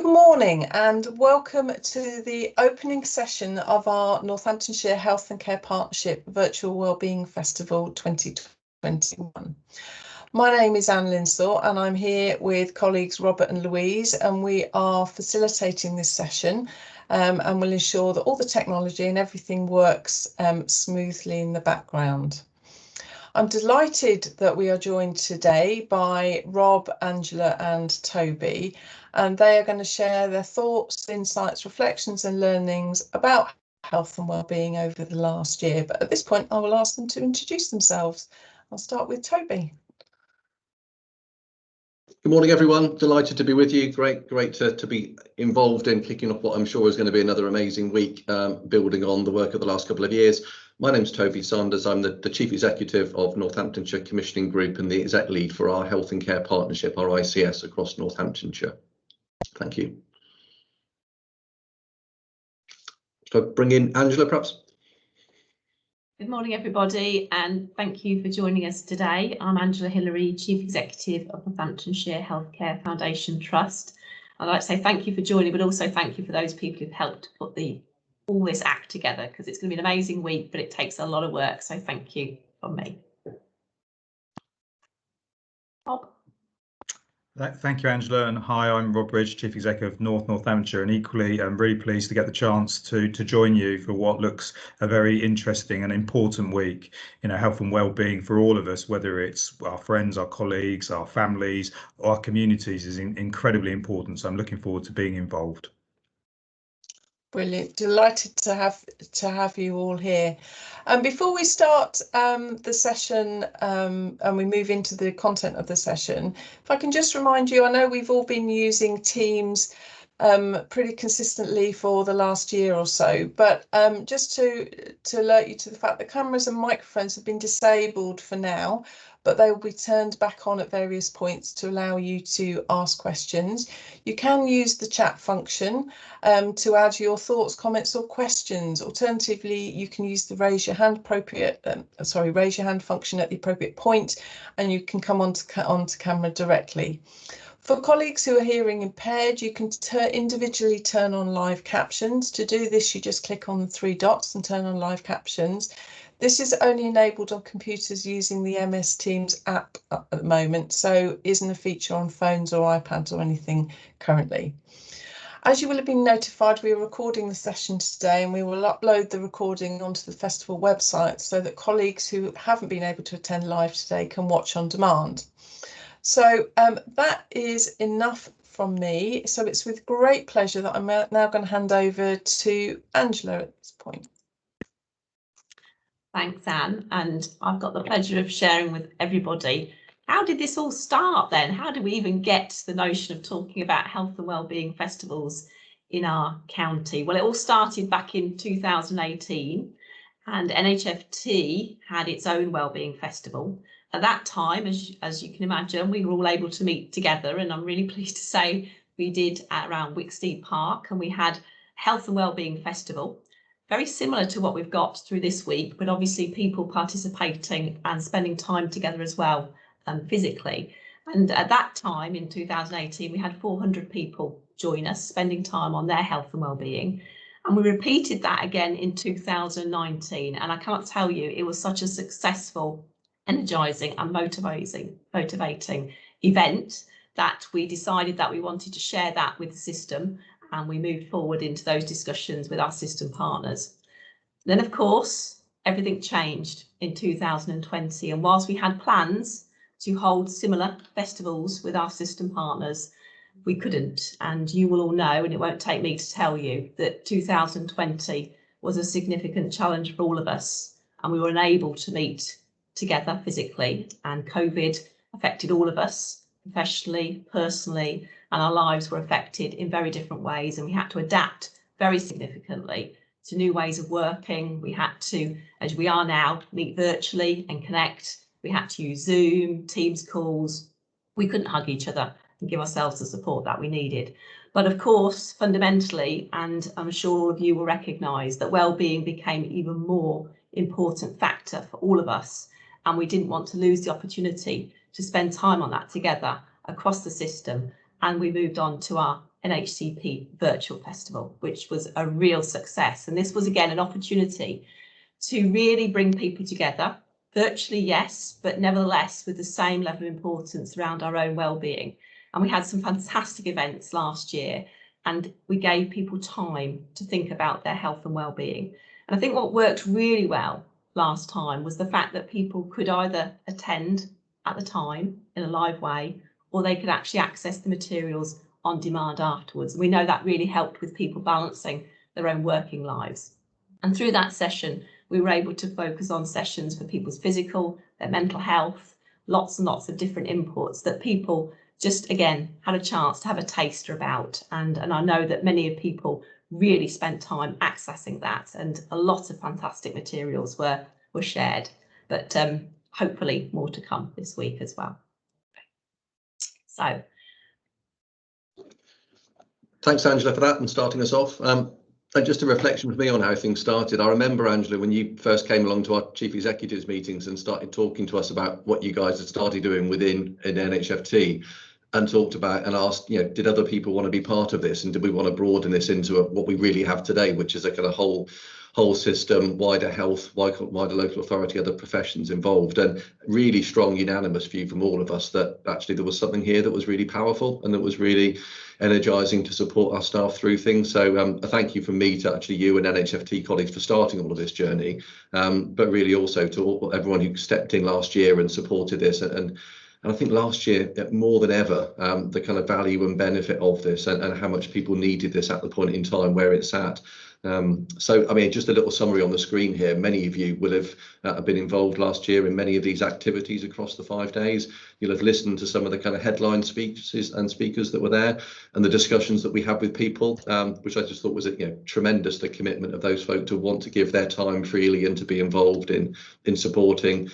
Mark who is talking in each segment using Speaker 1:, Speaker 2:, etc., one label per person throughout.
Speaker 1: Good morning and welcome to the opening session of our Northamptonshire Health and Care Partnership Virtual Wellbeing Festival 2021. My name is Anne Linsthorpe and I'm here with colleagues Robert and Louise, and we are facilitating this session and will ensure that all the technology and everything works smoothly in the background. I'm delighted that we are joined today by Rob, Angela and Toby, and they are going to share their thoughts, insights, reflections and learnings about health and wellbeing over the last year. But at this point, I will ask them to introduce themselves. I'll start with Toby.
Speaker 2: Good morning, everyone. Delighted to be with you. Great to be involved in kicking off what I'm sure is going to be another amazing week, building on the work of the last couple of years. My name's Toby Sanders. I'm the Chief Executive of Northamptonshire Commissioning Group and the Exec Lead for our Health and Care Partnership, our ICS, across Northamptonshire. Thank you. Shall I bring in Angela, perhaps?
Speaker 3: Good morning, everybody, and thank you for joining us today. I'm Angela Hillery, Chief Executive of Northamptonshire Healthcare Foundation Trust. I'd like to say thank you for joining, but also thank you for those people who've helped put all this act together, because it's going to be an amazing week, but it takes a lot of work. So thank you from me. Bob.
Speaker 4: Thank you, Angela, and hi, I'm Rob Bridge, Chief Executive of Northamptonshire, and equally I'm really pleased to get the chance to join you for what looks a very interesting and important week. You know, health and wellbeing for all of us, whether it's our friends, our colleagues, our families, our communities, is incredibly important. So I'm looking forward to being involved.
Speaker 1: Brilliant, delighted to have you all here. Before we start the session and we move into the content of the session, if I can just remind you, I know we've all been using Teams pretty consistently for the last year or so, but just to alert you to the fact that cameras and microphones have been disabled for now, but they will be turned back on at various points to allow you to ask questions. You can use the chat function to add your thoughts, comments or questions. Alternatively, you can use the raise your hand function at the appropriate point, and you can come onto camera directly. For colleagues who are hearing impaired, you can individually turn on live captions. To do this, you just click on the three dots and turn on live captions. This is only enabled on computers using the MS Teams app at the moment, so isn't a feature on phones or iPads or anything currently. As you will have been notified, we are recording the session today, and we will upload the recording onto the festival website so that colleagues who haven't been able to attend live today can watch on demand. So that is enough from me. So it's with great pleasure that I'm now going to hand over to Angela at this point.
Speaker 3: Thanks, Anne. And I've got the pleasure of sharing with everybody. How did this all start then? How did we even get the notion of talking about health and wellbeing festivals in our county? Well, it all started back in 2018, and NHFT had its own wellbeing festival. At that time, as you can imagine, we were all able to meet together, and I'm really pleased to say we did at around Wicksteed Park, and we had Health and Wellbeing Festival, very similar to what we've got through this week, but obviously people participating and spending time together as well, physically. And at that time in 2018, we had 400 people join us, spending time on their health and wellbeing. And we repeated that again in 2019. And I can't tell you, it was such a successful, energizing and motivating event that we decided that we wanted to share that with the system, and we moved forward into those discussions with our system partners. Then, of course, everything changed in 2020, and whilst we had plans to hold similar festivals with our system partners, we couldn't. And you will all know, and it won't take me to tell you, that 2020 was a significant challenge for all of us, and we were unable to meet together physically, and COVID affected all of us professionally, personally, and our lives were affected in very different ways, and we had to adapt very significantly to new ways of working. We had to, as we are now, meet virtually and connect. We had to use Zoom, Teams calls. We couldn't hug each other and give ourselves the support that we needed. But of course, fundamentally, and I'm sure all of you will recognise, that wellbeing became an even more important factor for all of us, and we didn't want to lose the opportunity to spend time on that together across the system. And we moved on to our NHCP Virtual Festival, which was a real success. And this was, again, an opportunity to really bring people together, virtually, yes, but nevertheless with the same level of importance around our own well-being. And we had some fantastic events last year, and we gave people time to think about their health and well-being. And I think what worked really well last time was the fact that people could either attend at the time in a live way, or they could actually access the materials on demand afterwards. And we know that really helped with people balancing their own working lives. And through that session, we were able to focus on sessions for people's physical, their mental health, lots and lots of different inputs that people just, again, had a chance to have a taster about. And I know that many of people really spent time accessing that, and a lot of fantastic materials were shared, but hopefully more to come this week as well. So.
Speaker 2: Thanks, Angela, for that and starting us off. And just a reflection with me on how things started. I remember, Angela, when you first came along to our chief executives meetings and started talking to us about what you guys had started doing within NHFT, and talked about and asked, did other people want to be part of this, and did we want to broaden this into what we really have today, which is a kind of whole system, wider health, wider local authority, other professions involved, and really strong unanimous view from all of us that actually there was something here that was really powerful and that was really energising to support our staff through things. So a thank you from me to actually you and NHFT colleagues for starting all of this journey, but really also to everyone who stepped in last year and supported this. And I think last year, more than ever, the kind of value and benefit of this and how much people needed this at the point in time where it's at. So, I mean, just a little summary on the screen here. Many of you will have been involved last year in many of these activities across the 5 days. You'll have listened to some of the kind of headline speeches and speakers that were there, and the discussions that we had with people, which I just thought was tremendous, the commitment of those folk to want to give their time freely and to be involved in supporting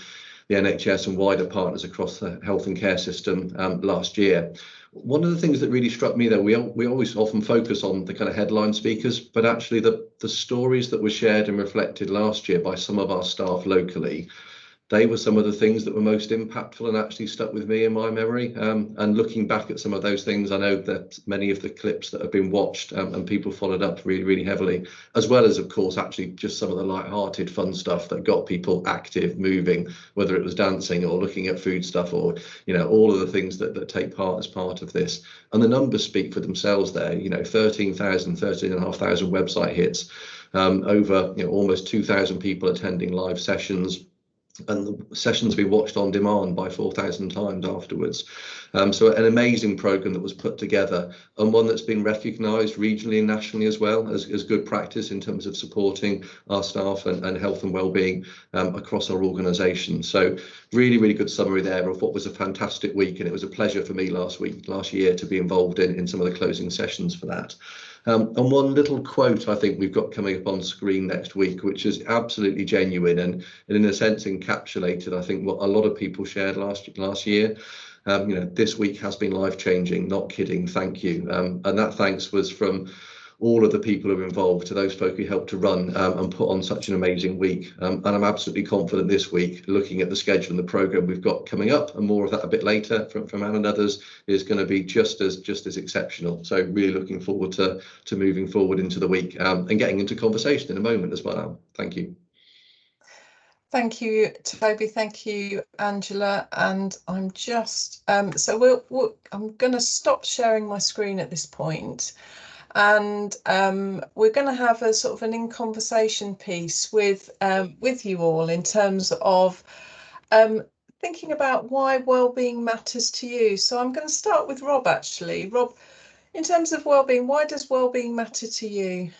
Speaker 2: the NHS and wider partners across the health and care system last year. One of the things that really struck me, though, we always often focus on the kind of headline speakers, but actually the stories that were shared and reflected last year by some of our staff locally, they were some of the things that were most impactful and actually stuck with me in my memory. And looking back at some of those things, I know that many of the clips that have been watched and people followed up really, really heavily, as well as, of course, actually just some of the light-hearted fun stuff that got people active, moving, whether it was dancing or looking at food stuff or, all of the things that take part as part of this. And the numbers speak for themselves there, 13,500 website hits, over almost 2,000 people attending live sessions, and the sessions we watched on demand by 4,000 times afterwards. So an amazing programme that was put together, and one that's been recognised regionally and nationally as well as good practice in terms of supporting our staff and health and wellbeing across our organisation. So really, really good summary there of what was a fantastic week, and it was a pleasure for me last year to be involved in some of the closing sessions for that. And one little quote I think we've got coming up on screen next week, which is absolutely genuine and in a sense encapsulated, I think, what a lot of people shared last year. This week has been life-changing, not kidding, thank you. And that thanks was from all of the people who are involved, to those folk who helped to run and put on such an amazing week. And I'm absolutely confident this week, looking at the schedule and the programme we've got coming up, and more of that a bit later from Anne and others, is going to be just as exceptional. So really looking forward to moving forward into the week and getting into conversation in a moment as well. Thank you.
Speaker 1: Thank you, Toby. Thank you, Angela. And I'm just so I'm going to stop sharing my screen at this point. And we're going to have a sort of an in-conversation piece with you all in terms of thinking about why wellbeing matters to you. So I'm going to start with Rob, actually. Rob, in terms of wellbeing, why does wellbeing matter to you?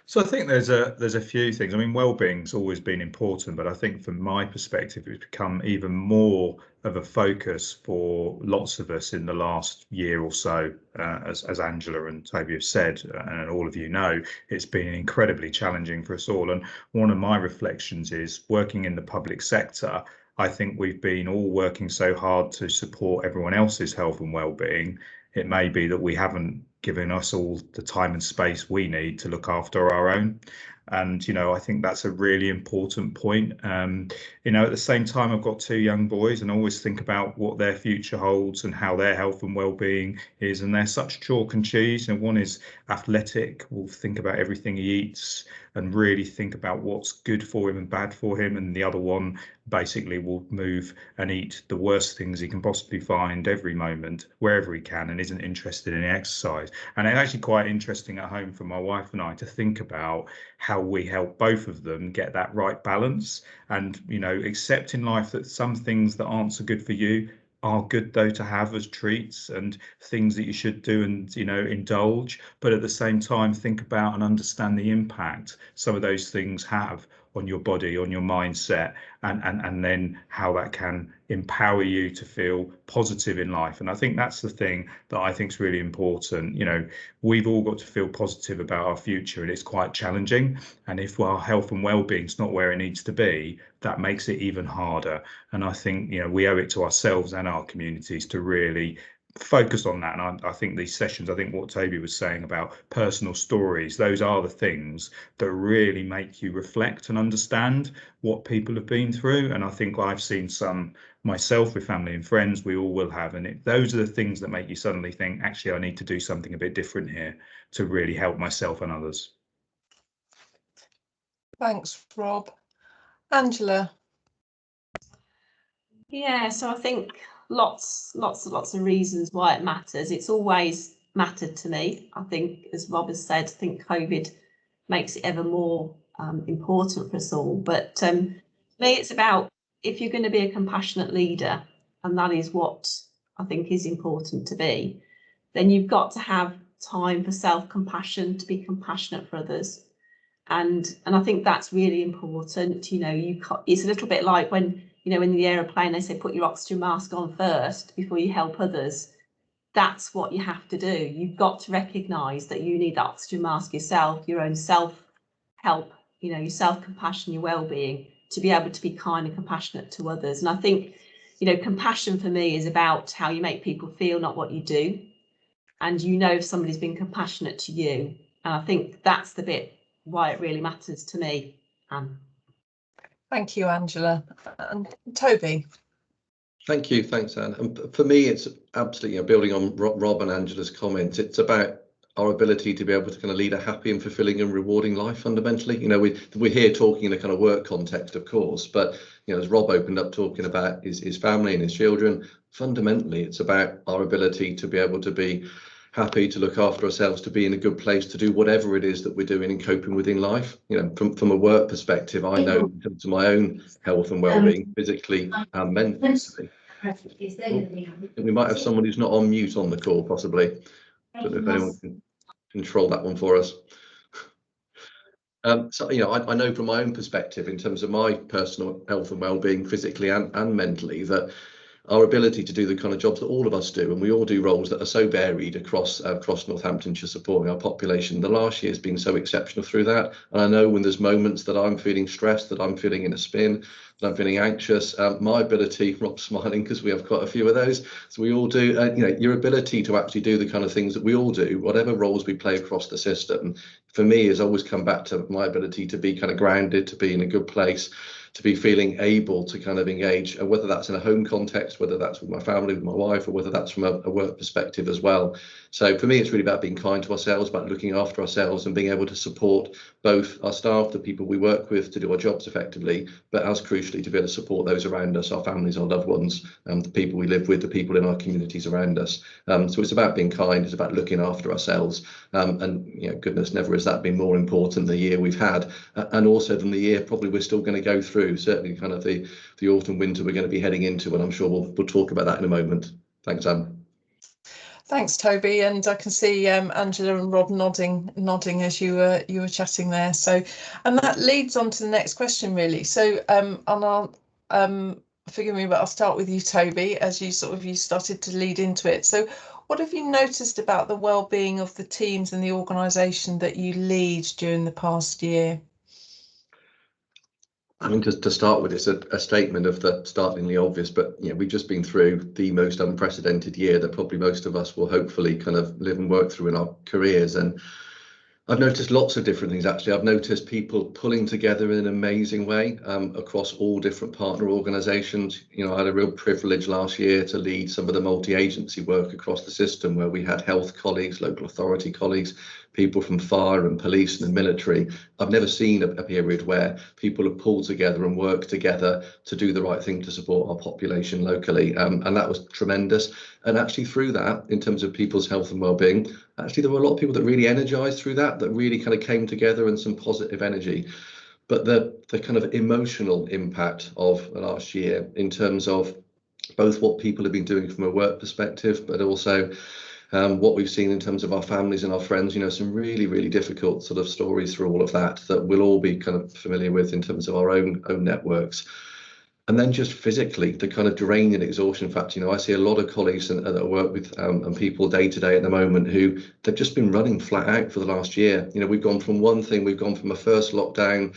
Speaker 4: So I think there's a few things. I mean, wellbeing's always been important, but I think from my perspective, it's become even more of a focus for lots of us in the last year or so. As Angela and Toby have said, and all of you know, it's been incredibly challenging for us all. And one of my reflections is, working in the public sector, I think we've been all working so hard to support everyone else's health and wellbeing. It may be that we haven't given us all the time and space we need to look after our own. And, I think that's a really important point. At the same time, I've got 2 young boys and I always think about what their future holds and how their health and well-being is. And they're such chalk and cheese. And one is athletic, will think about everything he eats and really think about what's good for him and bad for him. And the other one basically will move and eat the worst things he can possibly find every moment, wherever he can, and isn't interested in exercise. And it's actually quite interesting at home for my wife and I to think about how we help both of them get that right balance, and accept in life that some things that aren't so good for you are good though to have as treats and things that you should do and indulge, but at the same time think about and understand the impact some of those things have on your body, on your mindset, and then how that can empower you to feel positive in life. And I think that's the thing that I think is really important. We've all got to feel positive about our future, and it's quite challenging. And if our health and well-being is not where it needs to be, that makes it even harder. And I think we owe it to ourselves and our communities to really focus on that. And I think these sessions, I think what Toby was saying about personal stories, those are the things that really make you reflect and understand what people have been through. And I think I've seen some myself with family and friends, we all will have, and those are the things that make you suddenly think, actually I need to do something a bit different here to really help myself and others.
Speaker 1: Thanks, Rob. Angela.
Speaker 3: Yeah, so I think lots of reasons why it matters. It's always mattered to me. I think, as Rob has said, I think COVID makes it ever more important for us all. But for me, it's about, if you're going to be a compassionate leader, and that is what I think is important to be, then you've got to have time for self-compassion, to be compassionate for others. And I think that's really important. It's a little bit like when, in the aeroplane, they say put your oxygen mask on first before you help others. That's what you have to do. You've got to recognise that you need that oxygen mask yourself, your own self-help, your self-compassion, your well-being, to be able to be kind and compassionate to others. And I think, compassion for me is about how you make people feel, not what you do. And if somebody's been compassionate to you. And I think that's the bit why it really matters to me.
Speaker 1: Thank you, Angela. And Toby.
Speaker 2: Thank you. Thanks, Anne. And for me, it's absolutely, building on Rob and Angela's comments, it's about our ability to be able to kind of lead a happy and fulfilling and rewarding life fundamentally. We're here talking in a kind of work context, of course, but as Rob opened up talking about his family and his children, fundamentally it's about our ability to be able to be happy, to look after ourselves, to be in a good place, to do whatever it is that we're doing and coping within life. From a work perspective, I know in terms of my own health and well-being, physically and mentally. We might have someone who's not on mute on the call, possibly. I don't know if anyone can control that one for us. So I know from my own perspective, in terms of my personal health and well-being, physically and mentally, that our ability to do the kind of jobs that all of us do, and we all do roles that are so varied across Northamptonshire, supporting our population. The last year has been so exceptional through that. And I know when there's moments that I'm feeling stressed, that I'm feeling in a spin, that I'm feeling anxious, my ability, Rob's smiling because we have quite a few of those, so we all do, your ability to actually do the kind of things that we all do, whatever roles we play across the system, for me has always come back to my ability to be kind of grounded, to be in a good place, to be feeling able to kind of engage, whether that's in a home context, whether that's with my family, with my wife, or whether that's from a work perspective as well. So for me, it's really about being kind to ourselves, about looking after ourselves and being able to support both our staff, the people we work with, to do our jobs effectively, but as crucially to be able to support those around us, our families, our loved ones, the people we live with, the people in our communities around us. So it's about being kind, it's about looking after ourselves. And goodness, never has that been more important the year we've had, and also than the year probably we're still going to go through, certainly kind of the autumn winter we're going to be heading into, and I'm sure we'll talk about that in a moment. Thanks, Anne.
Speaker 1: Thanks, Toby, and I can see Angela and Rob nodding as you were chatting there. So, and that leads on to the next question, really. So, and I'll forgive me, but I'll start with you, Toby, as you started to lead into it. So, what have you noticed about the well-being of the teams and the organisation that you lead during the past year?
Speaker 2: I mean, to start with, it's a statement of the startlingly obvious, but we've just been through the most unprecedented year that probably most of us will hopefully kind of live and work through in our careers. And I've noticed lots of different things, actually. I've noticed people pulling together in an amazing way across all different partner organisations. You know, I had a real privilege last year to lead some of the multi-agency work across the system, where we had health colleagues, local authority colleagues, people from fire and police and the military. I've never seen a period where people have pulled together and worked together to do the right thing to support our population locally. And that was tremendous. And actually through that, in terms of people's health and well-being, actually there were a lot of people that really energised through that really kind of came together, and some positive energy. But the kind of emotional impact of last year, in terms of both what people have been doing from a work perspective, but also what we've seen in terms of our families and our friends, you know, some really, really difficult sort of stories through all of that we'll all be kind of familiar with in terms of our own networks. And then just physically, the kind of drain and exhaustion factor. You know, I see a lot of colleagues that I work with and people day to day at the moment who they've just been running flat out for the last year. You know, we've gone from one thing, we've gone from a first lockdown,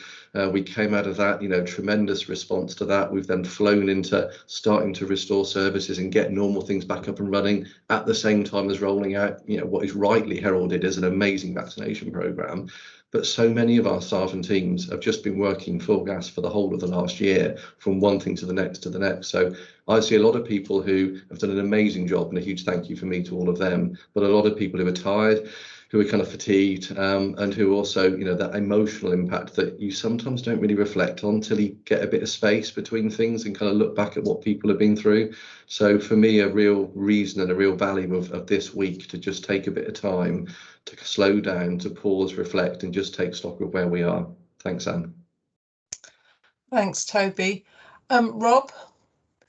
Speaker 2: we came out of that, you know, tremendous response to that. We've then flown into starting to restore services and get normal things back up and running at the same time as rolling out, you know, what is rightly heralded as an amazing vaccination programme. But so many of our staff and teams have just been working full gas for the whole of the last year, from one thing to the next to the next. So I see a lot of people who have done an amazing job, and a huge thank you from me to all of them. But a lot of people who are tired, who are kind of fatigued, and who also, you know, that emotional impact that you sometimes don't really reflect on till you get a bit of space between things and kind of look back at what people have been through. So for me, a real reason and a real value of this week to just take a bit of time to slow down, to pause, reflect, and just take stock of where we are. Thanks, Anne. Thanks,
Speaker 1: Toby. Rob,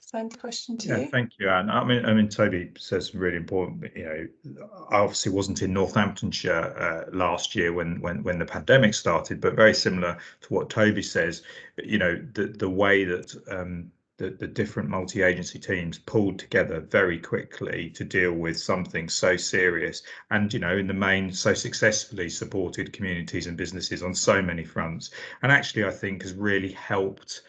Speaker 1: same question to you.
Speaker 4: Thank you, Anne. I mean, Toby says some really important. You know, I obviously wasn't in Northamptonshire last year when the pandemic started, but very similar to what Toby says. You know, the way that the different multi-agency teams pulled together very quickly to deal with something so serious, and, you know, in the main so successfully supported communities and businesses on so many fronts, and actually I think has really helped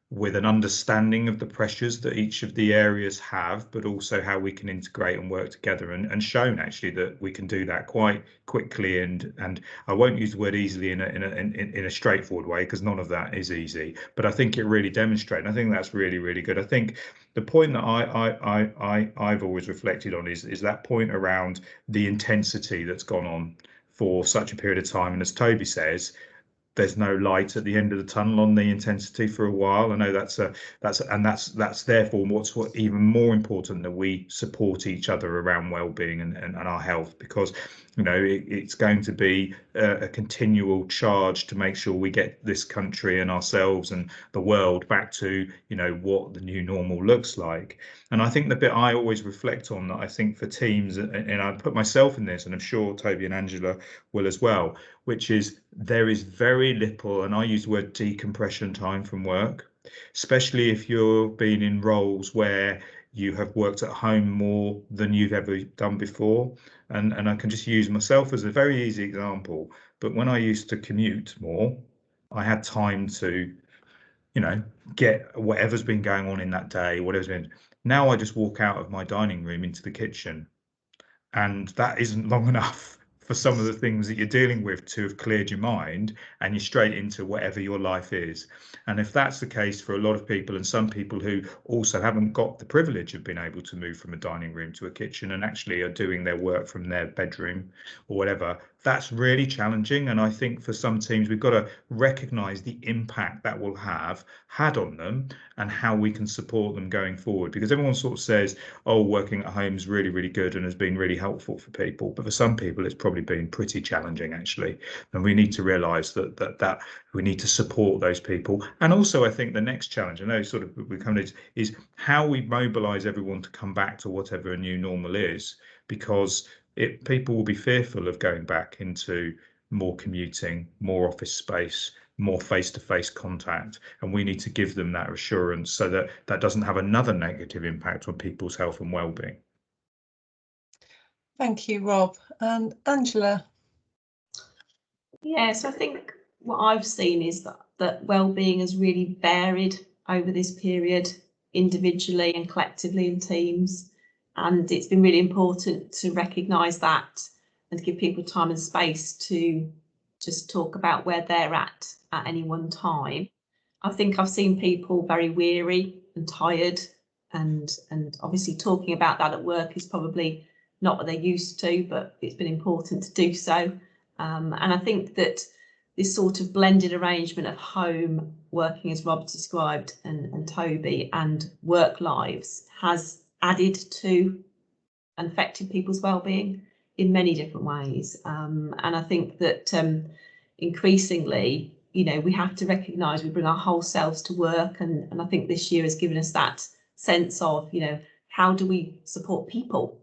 Speaker 4: with an understanding of the pressures that each of the areas have, but also how we can integrate and work together, and shown actually that we can do that quite quickly, and I won't use the word easily in a straightforward way, because none of that is easy, but I think it really demonstrates, and I think that's really, really good. I think the point that I've always reflected on is that point around the intensity that's gone on for such a period of time, and as Toby says, there's no light at the end of the tunnel on the intensity for a while. I know that's therefore what's even more important, that we support each other around well-being and our health, because, you know, it's going to be a continual charge to make sure we get this country and ourselves and the world back to, you know, what the new normal looks like. And I think the bit I always reflect on, that I think for teams, and I put myself in this, and I'm sure Toby and Angela will as well, which is there is very little, and I use the word decompression time from work, especially if you're being in roles where you have worked at home more than you've ever done before. And I can just use myself as a very easy example, but when I used to commute more, I had time to, you know, get whatever's been going on in that day, whatever's been. Now I just walk out of my dining room into the kitchen, and that isn't long enough for some of the things that you're dealing with to have cleared your mind, and you're straight into whatever your life is. And if that's the case for a lot of people, and some people who also haven't got the privilege of being able to move from a dining room to a kitchen and actually are doing their work from their bedroom or whatever, that's really challenging. And I think for some teams, we've got to recognise the impact that will have had on them and how we can support them going forward. Because everyone sort of says, oh, working at home is really, really good and has been really helpful for people. But for some people, it's probably been pretty challenging, actually. And we need to realise that we need to support those people. And also, I think the next challenge, I know sort of we come to, is how we mobilise everyone to come back to whatever a new normal is, because people will be fearful of going back into more commuting, more office space, more face-to-face contact, and we need to give them that assurance so that that doesn't have another negative impact on people's health and well-being.
Speaker 1: Thank you, Rob. And Angela?
Speaker 3: Yes, I think what I've seen is that well-being has really varied over this period, individually and collectively in teams, and it's been really important to recognise that and to give people time and space to just talk about where they're at any one time. I think I've seen people very weary and tired, and obviously talking about that at work is probably not what they're used to, but it's been important to do so. And I think that this sort of blended arrangement of home working, as Rob described, and Toby, and work lives has added to and affected people's well-being in many different ways. And I think that increasingly, you know, we have to recognise we bring our whole selves to work, and I think this year has given us that sense of, you know, how do we support people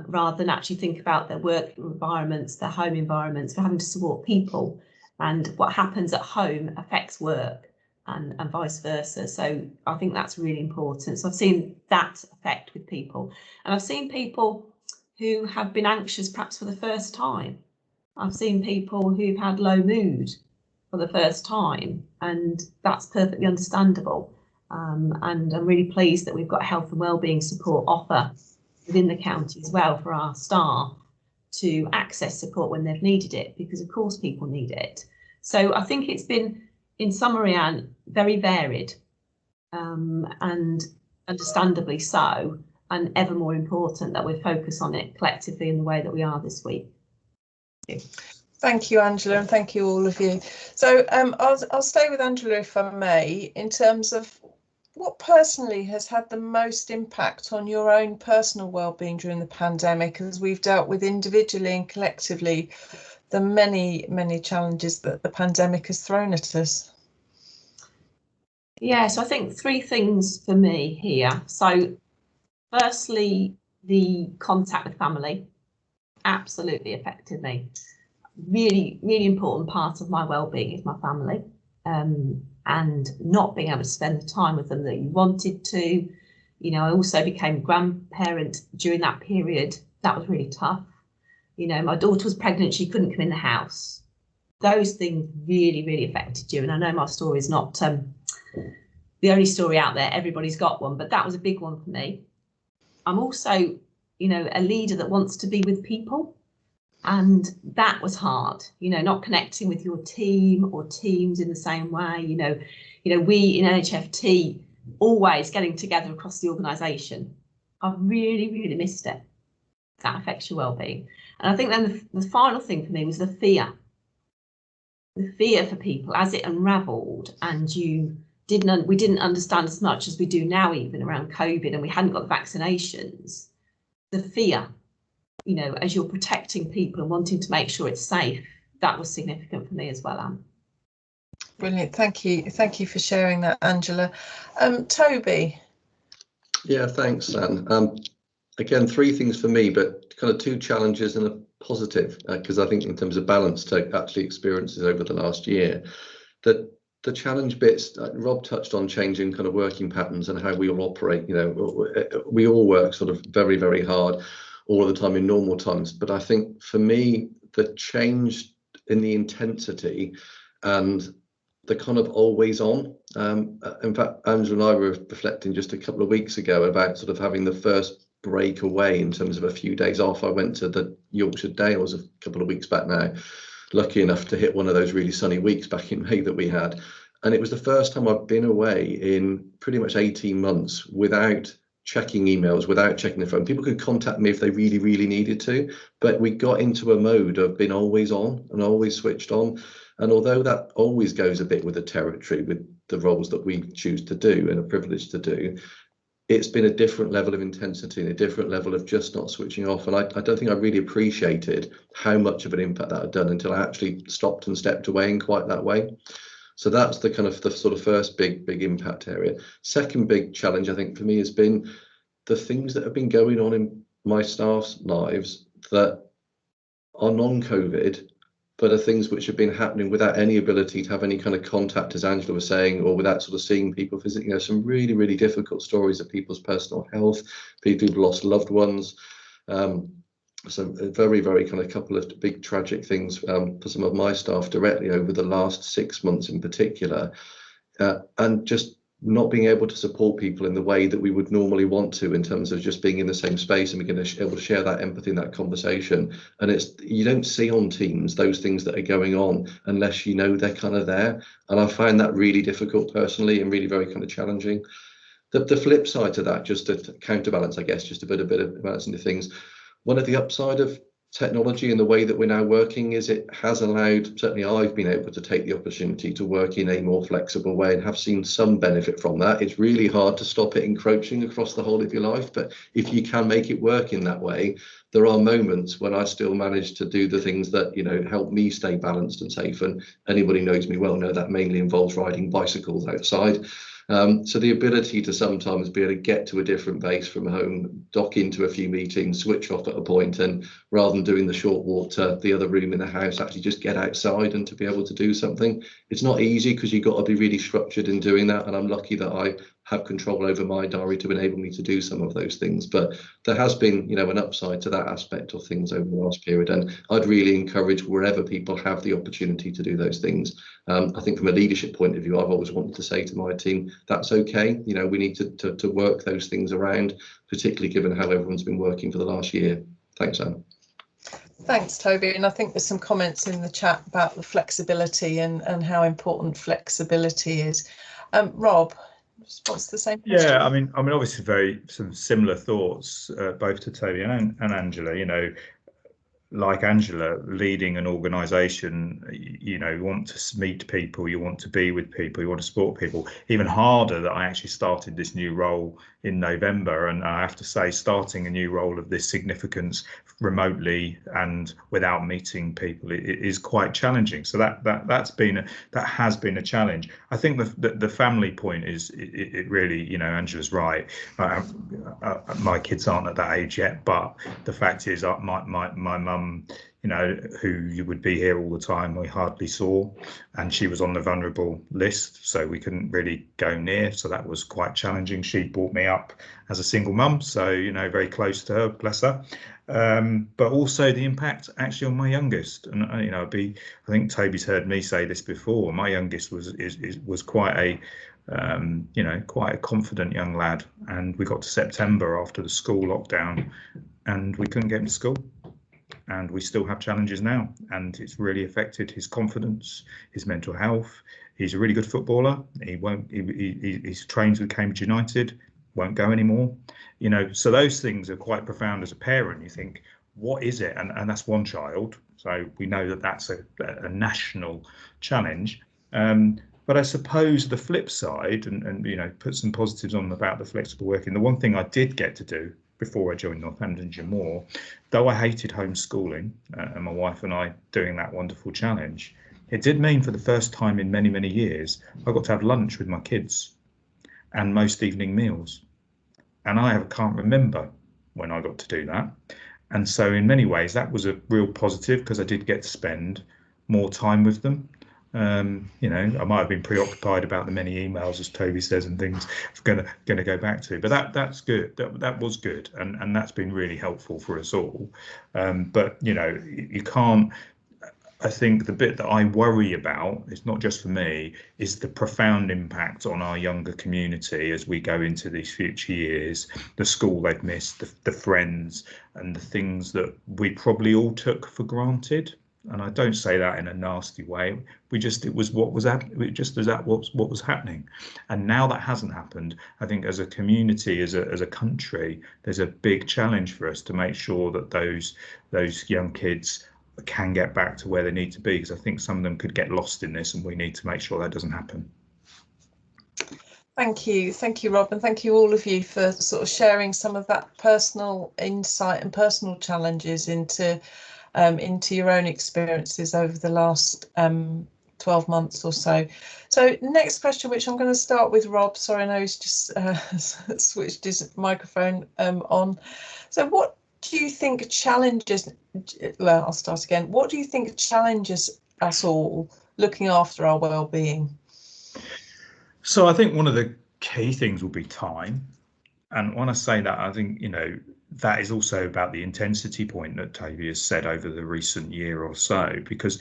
Speaker 3: rather than actually think about their work environments, their home environments. We're having to support people, and what happens at home affects work, and vice versa. So I think that's really important. So I've seen that effect with people, and I've seen people who have been anxious perhaps for the first time. I've seen people who've had low mood for the first time, and that's perfectly understandable. And I'm really pleased that we've got a health and wellbeing support offer within the county as well for our staff to access support when they've needed it, because of course people need it. So I think it's been, in summary, Anne, very varied, and understandably so, and ever more important that we focus on it collectively in the way that we are this week.
Speaker 1: Thank you, Angela, and thank you all of you. So I'll stay with Angela, if I may, in terms of what personally has had the most impact on your own personal wellbeing during the pandemic, as we've dealt with individually and collectively the many, many challenges that the pandemic has thrown at us.
Speaker 3: Yeah, so I think three things for me here. So firstly, the contact with family absolutely affected me. Really, really important part of my wellbeing is my family, and not being able to spend the time with them that you wanted to. You know, I also became a grandparent during that period. That was really tough. You know, my daughter was pregnant, she couldn't come in the house. Those things really, really affected you. And I know my story is not the only story out there, everybody's got one, but that was a big one for me. I'm also, you know, a leader that wants to be with people, and that was hard, you know, not connecting with your team or teams in the same way. You know, we in NHFT always getting together across the organisation. I've really, really missed it. That affects your wellbeing. And I think then the final thing for me was the fear for people as it unravelled, and we didn't understand as much as we do now, even around COVID, and we hadn't got the vaccinations. The fear, you know, as you're protecting people and wanting to make sure it's safe, that was significant for me as well, Anne.
Speaker 1: Brilliant, thank you for sharing that, Angela. Toby.
Speaker 2: Yeah, thanks, Anne. Again, three things for me, but kind of two challenges and a positive, because I think in terms of balance to actually experiences over the last year, that the challenge bits, Rob touched on changing kind of working patterns and how we all operate. You know, we all work sort of very, very hard all the time in normal times. But I think for me, the change in the intensity and the kind of always on. In fact, Angela and I were reflecting just a couple of weeks ago about sort of having the first break away in terms of a few days off. I went to the Yorkshire Dales a couple of weeks back now, lucky enough to hit one of those really sunny weeks back in May that we had. And it was the first time I've been away in pretty much 18 months without checking emails, without checking the phone. People could contact me if they really, really needed to, but we got into a mode of being always on and always switched on. And although that always goes a bit with the territory, with the roles that we choose to do and are privileged to do, it's been a different level of intensity and a different level of just not switching off. And I don't think I really appreciated how much of an impact that had done until I actually stopped and stepped away in quite that way. So that's the kind of the sort of first big impact area. Second big challenge, I think, for me has been the things that have been going on in my staff's lives that are non-COVID, but are things which have been happening without any ability to have any kind of contact, as Angela was saying, or without sort of seeing people physically. You know, some really, really difficult stories of people's personal health, people who've lost loved ones. Some very, very kind of couple of big tragic things for some of my staff directly over the last 6 months in particular. And just not being able to support people in the way that we would normally want to, in terms of just being in the same space and being able to share that empathy and that conversation. And you don't see on Teams those things that are going on unless you know they're kind of there. And I find that really difficult personally, and really very kind of challenging. The flip side to that, just to counterbalance, I guess, just a bit of balance into things. One of the upside of technology and the way that we're now working is it has allowed, certainly I've been able to take the opportunity to work in a more flexible way and have seen some benefit from that. It's really hard to stop it encroaching across the whole of your life, but if you can make it work in that way, there are moments when I still manage to do the things that, you know, help me stay balanced and safe. And anybody who knows me well know that mainly involves riding bicycles outside. So the ability to sometimes be able to get to a different base from home, dock into a few meetings, switch off at a point, and rather than doing the short walk to the other room in the house, actually just get outside and to be able to do something. It's not easy because you've got to be really structured in doing that. And I'm lucky that I have control over my diary to enable me to do some of those things. But there has been, you know, an upside to that aspect of things over the last period. And I'd really encourage wherever people have the opportunity to do those things. I think from a leadership point of view, I've always wanted to say to my team, that's okay. You know, we need to work those things around, particularly given how everyone's been working for the last year. Thanks, Anne.
Speaker 1: Thanks, Toby. And I think there's some comments in the chat about the flexibility and how important flexibility is. Rob, response to the same question?
Speaker 4: Yeah, I mean, obviously some similar thoughts, both to Toby and Angela. You know, like Angela, leading an organisation, you know, you want to meet people, you want to be with people, you want to support people. Even harder that I actually started this new role in November, and I have to say, starting a new role of this significance remotely and without meeting people, it is quite challenging. So that has been a challenge. I think the family point is it really, you know, Angela's right. My kids aren't at that age yet, but the fact is, my mum, you know, who you would be here all the time, we hardly saw, and she was on the vulnerable list, so we couldn't really go near. So that was quite challenging. She brought me up as a single mum, so, you know, very close to her, bless her. But also the impact actually on my youngest, and you know, I think Toby's heard me say this before. My youngest was quite a you know, quite a confident young lad, and we got to September after the school lockdown, and we couldn't get him to school. And we still have challenges now, and it's really affected his confidence, his mental health. He's a really good footballer. He's trained with Cambridge United, won't go anymore. You know, so those things are quite profound as a parent. You think, what is it? And that's one child, so we know that that's a national challenge. But I suppose the flip side, and you know, put some positives on about the flexible working. The one thing I did get to do before I joined Northamptonshire more, though I hated homeschooling and my wife and I doing that wonderful challenge, it did mean for the first time in many, many years, I got to have lunch with my kids and most evening meals. And I can't remember when I got to do that. And so in many ways, that was a real positive because I did get to spend more time with them. You know, I might have been preoccupied about the many emails, as Toby says, and things I'm gonna go back to, but that's good. That was good, and that's been really helpful for us all. But you know, you can't. I think the bit that I worry about, it's not just for me, is the profound impact on our younger community as we go into these future years, the school they've missed, the friends, and the things that we probably all took for granted. And I don't say that in a nasty way. It was what was happening. And now that hasn't happened, I think as a community, as a country, there's a big challenge for us to make sure that those young kids can get back to where they need to be, because I think some of them could get lost in this, and we need to make sure that doesn't happen.
Speaker 1: Thank you, Rob, and thank you all of you for sort of sharing some of that personal insight and personal challenges into your own experiences over the last 12 months or so. So next question, which I'm going to start with Rob. Sorry, I know he's just switched his microphone on. So what do you think challenges, well, I'll start again. What do you think challenges us all looking after our well-being?
Speaker 4: So I think one of the key things will be time. And when I say that, I think, you know, that is also about the intensity point that Toby has said over the recent year or so, because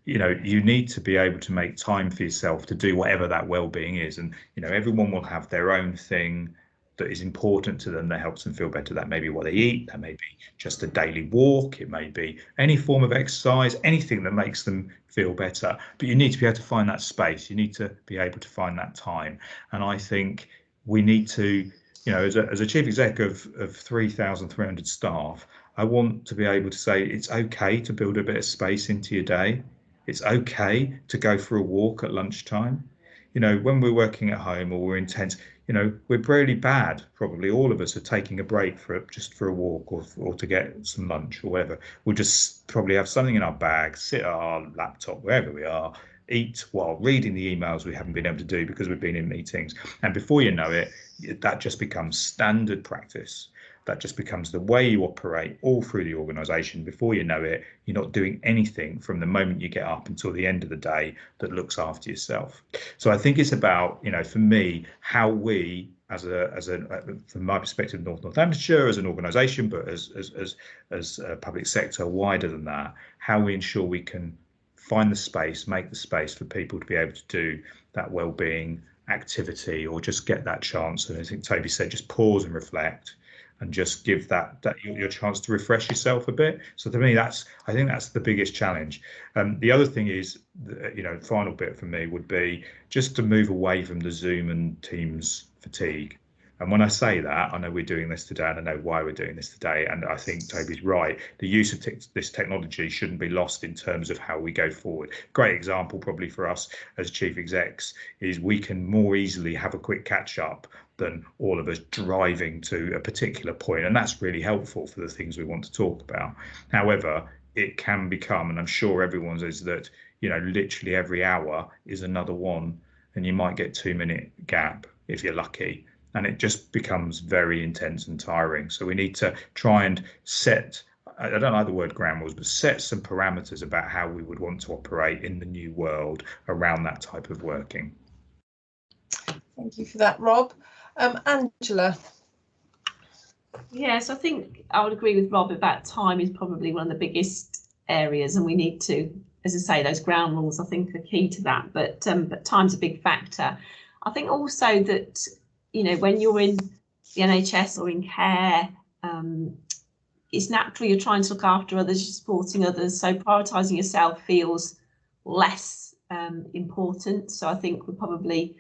Speaker 4: you need to be able to make time for yourself to do whatever that well-being is. And everyone will have their own thing that is important to them that helps them feel better. That may be what they eat, that may be just a daily walk, it may be any form of exercise, anything that makes them feel better. But you need to be able to find that space, you need to be able to find that time. And I think we need to, as a chief exec of 3,300 staff, I want to be able to say it's okay to build a bit of space into your day. It's okay to go for a walk at lunchtime. When we're working at home or we're intense, we're really bad, probably all of us, are taking a break just for a walk or to get some lunch or whatever. We'll just probably have something in our bag, sit at our laptop, wherever we are, eat while reading the emails we haven't been able to do because we've been in meetings. And before you know it, that just becomes standard practice. That just becomes the way you operate all through the organisation. Before you know it, you're not doing anything from the moment you get up until the end of the day that looks after yourself. So I think it's about, for me, how we, from my perspective, Northamptonshire as an organisation, but as a public sector wider than that, how we ensure we can find the space, make the space for people to be able to do that well-being activity or just get that chance. And I think Toby said, just pause and reflect and just give that your chance to refresh yourself a bit. So to me, I think that's the biggest challenge. The other thing is, final bit for me would be just to move away from the Zoom and Teams fatigue. And when I say that, I know we're doing this today and I know why we're doing this today. And I think Toby's right. The use of this technology shouldn't be lost in terms of how we go forward. Great example probably for us as chief execs is we can more easily have a quick catch up than all of us driving to a particular point. And that's really helpful for the things we want to talk about. However, it can become, and I'm sure everyone's is that, literally every hour is another one, and you might get 2-minute gap if you're lucky. And it just becomes very intense and tiring. So we need to try and set, I don't like the word ground rules, but set some parameters about how we would want to operate in the new world around that type of working.
Speaker 1: Thank you for that, Rob. Angela.
Speaker 3: Yes, I think I would agree with Rob about time is probably one of the biggest areas, and we need to, as I say, those ground rules I think are key to that. But time's a big factor. I think also that, when you're in the NHS or in care, it's natural you're trying to look after others, you're supporting others. So prioritising yourself feels less important. So I think we're probably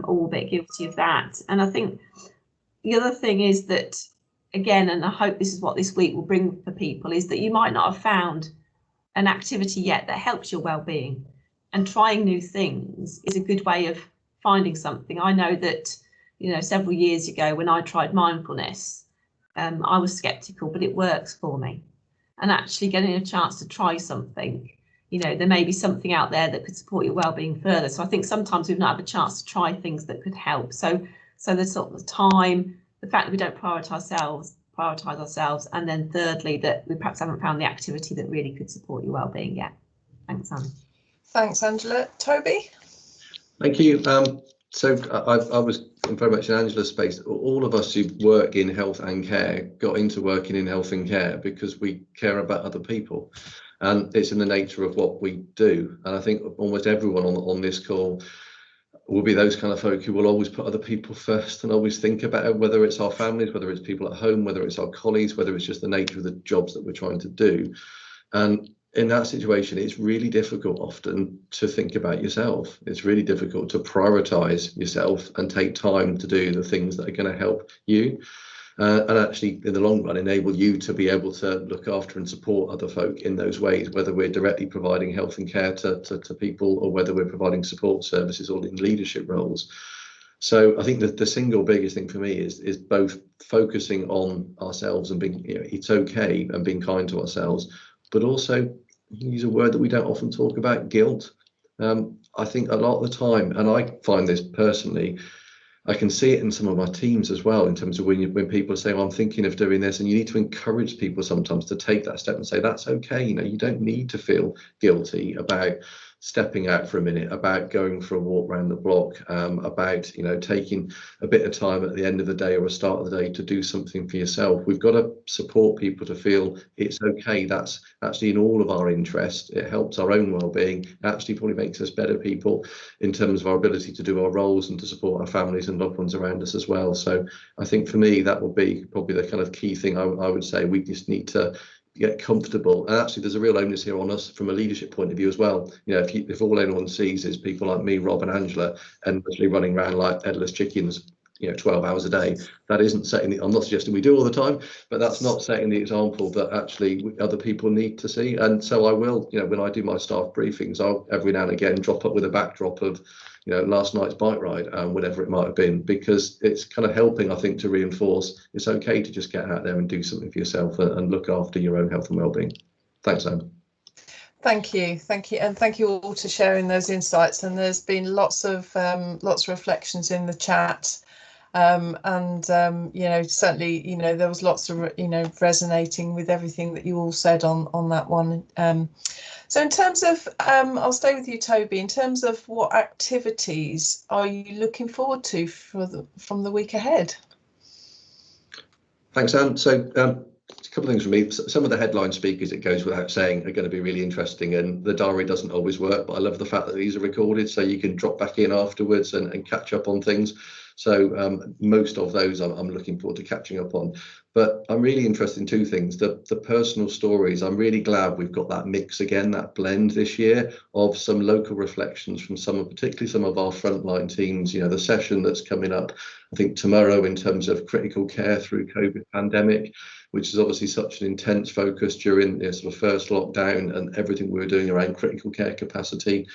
Speaker 3: all a bit guilty of that. And I think the other thing is that, again, and I hope this is what this week will bring for people, is that you might not have found an activity yet that helps your well-being. And trying new things is a good way of finding something. I know that, several years ago when I tried mindfulness, I was skeptical, but it works for me. And actually getting a chance to try something, there may be something out there that could support your well-being further. So I think sometimes we've not had a chance to try things that could help. So the sort of time, the fact that we don't prioritise ourselves, and then thirdly, that we perhaps haven't found the activity that really could support your well-being yet. Thanks, Anne.
Speaker 1: Thanks, Angela. Toby?
Speaker 2: Thank you. So I was very much in Angela's space. All of us who work in health and care got into working in health and care because we care about other people, and it's in the nature of what we do. And I think almost everyone on this call will be those kind of folk who will always put other people first and always think about it, whether it's our families, whether it's people at home, whether it's our colleagues, whether it's just the nature of the jobs that we're trying to do. And in that situation, it's really difficult often to think about yourself. It's really difficult to prioritize yourself and take time to do the things that are going to help you and actually, in the long run, enable you to be able to look after and support other folk in those ways, whether we're directly providing health and care to people or whether we're providing support services or in leadership roles. So I think that the single biggest thing for me is both focusing on ourselves and being, it's okay, and being kind to ourselves, but also use a word that we don't often talk about, guilt. I think a lot of the time, and I find this personally, I can see it in some of my teams as well, in terms of when people say, I'm thinking of doing this, and you need to encourage people sometimes to take that step and say, that's okay. You don't need to feel guilty about stepping out for a minute, about going for a walk around the block, about, you know, taking a bit of time at the end of the day or a start of the day to do something for yourself. We've got to support people to feel it's okay. That's actually in all of our interest. It helps our own well-being. It actually probably makes us better people in terms of our ability to do our roles and to support our families and loved ones around us as well. So I think for me, that would be probably the kind of key thing I would say. We just need to get comfortable, and actually there's a real onus here on us from a leadership point of view as well. You know, if all anyone sees is people like me, Rob and Angela endlessly running around like headless chickens, you know, 12 hours a day, that isn't setting the, I'm not suggesting we do all the time, but that's not setting the example that actually other people need to see. And so I will, you know, when I do my staff briefings, I'll every now and again drop up with a backdrop of, you know, last night's bike ride, whatever it might have been, because it's kind of helping, I think, to reinforce it's okay to just get out there and do something for yourself and look after your own health and well-being. Thanks, Anne.
Speaker 1: Thank you, and thank you all for sharing those insights. And there's been lots of reflections in the chat, you know, certainly, you know, there was lots of, you know, resonating with everything that you all said on that one. So in terms of, I'll stay with you, Toby. In terms of what activities are you looking forward to from the week ahead?
Speaker 2: Thanks, Anne. So a couple of things for me. Some of the headline speakers, it goes without saying, are going to be really interesting, and the diary doesn't always work, but I love the fact that these are recorded so you can drop back in afterwards and catch up on things. So most of those I'm looking forward to catching up on. But I'm really interested in two things. The personal stories, I'm really glad we've got that mix again, that blend this year of some local reflections from particularly some of our frontline teams. You know, the session that's coming up, I think tomorrow, in terms of critical care through COVID pandemic, which is obviously such an intense focus during the sort of first lockdown and everything we were doing around critical care capacity.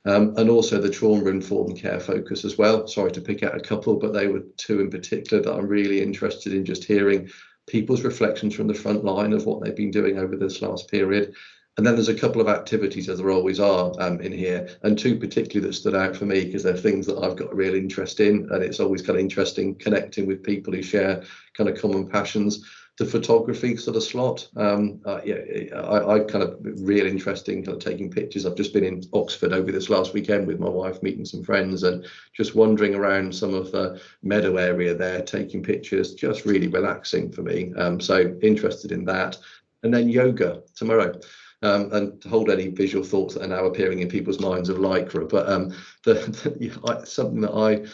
Speaker 2: And also the trauma-informed care focus as well. Sorry to pick out a couple, but they were two in particular that I'm really interested in, just hearing people's reflections from the front line of what they've been doing over this last period. And then there's a couple of activities, as there always are, in here, and two particularly that stood out for me because they're things that I've got a real interest in, and it's always kind of interesting connecting with people who share kind of common passions. The photography sort of slot, I kind of real interesting kind of taking pictures. I've just been in Oxford over this last weekend with my wife, meeting some friends and just wandering around some of the meadow area there, taking pictures, just really relaxing for me. So interested in that. And then yoga tomorrow. And to hold any visual thoughts that are now appearing in people's minds of Lycra, but something that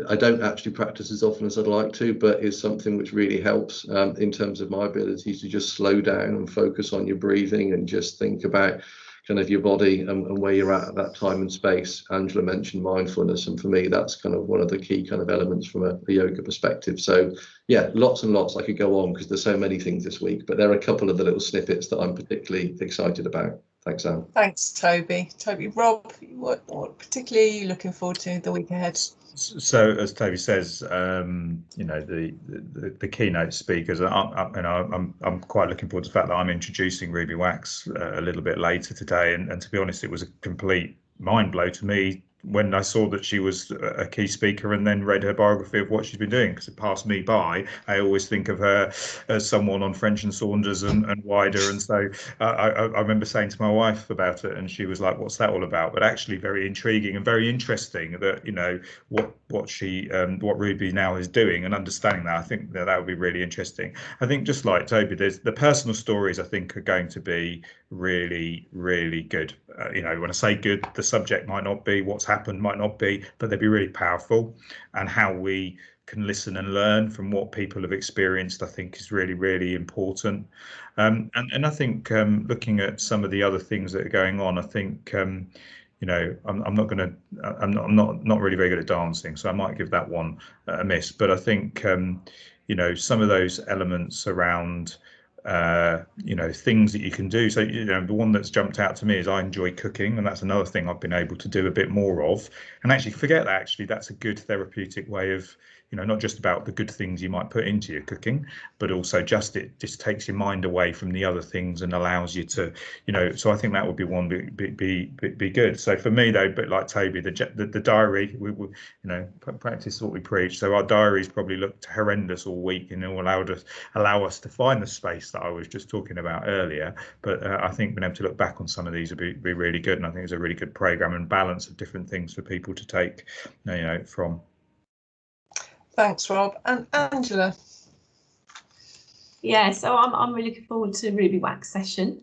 Speaker 2: I don't actually practice as often as I'd like to, but is something which really helps in terms of my ability to just slow down and focus on your breathing and just think about kind of your body and where you're at that time and space. Angela mentioned mindfulness, and for me, that's kind of one of the key kind of elements from a yoga perspective. So yeah, lots and lots. I could go on because there's so many things this week, but there are a couple of the little snippets that I'm particularly excited about. Thanks, Anne. Thanks,
Speaker 1: Toby. Rob, what particularly are you looking forward to the week ahead?
Speaker 4: So, as Toby says, you know, the keynote speakers, I'm quite looking forward to the fact that I'm introducing Ruby Wax a little bit later today, and to be honest, it was a complete mind blow to me when I saw that she was a key speaker and then read her biography of what she's been doing, because it passed me by. I always think of her as someone on French and Saunders and wider, and so I remember saying to my wife about it, and she was like, "What's that all about?" But actually, very intriguing and very interesting that, you know, what Ruby now is doing, and understanding that. I think that would be really interesting. I think, just like Toby, there's the personal stories. I think are going to be really, really good. You know, when I say good, the subject might not be, what's happened might not be, but they'd be really powerful. And how we can listen and learn from what people have experienced, I think, is really, really important. And I think looking at some of the other things that are going on, I think you know, I'm not really very good at dancing, so I might give that one a miss. But I think you know, some of those elements around you know, things that you can do. So, you know, the one that's jumped out to me is I enjoy cooking, and that's another thing I've been able to do a bit more of. And actually, forget that, actually, that's a good therapeutic way of, you know, not just about the good things you might put into your cooking, but also it just takes your mind away from the other things and allows you to, you know, so I think that would be one be good. So for me though, but like Toby, the diary, we you know, practice what we preach. So our diaries probably looked horrendous all week, and it will allow us to find the space that I was just talking about earlier. But I think being able to look back on some of these would be really good, and I think it's a really good programme and balance of different things for people to take, you know, from.
Speaker 1: Thanks, Rob. And Angela.
Speaker 3: Yeah, so I'm really looking forward to Ruby Wax session.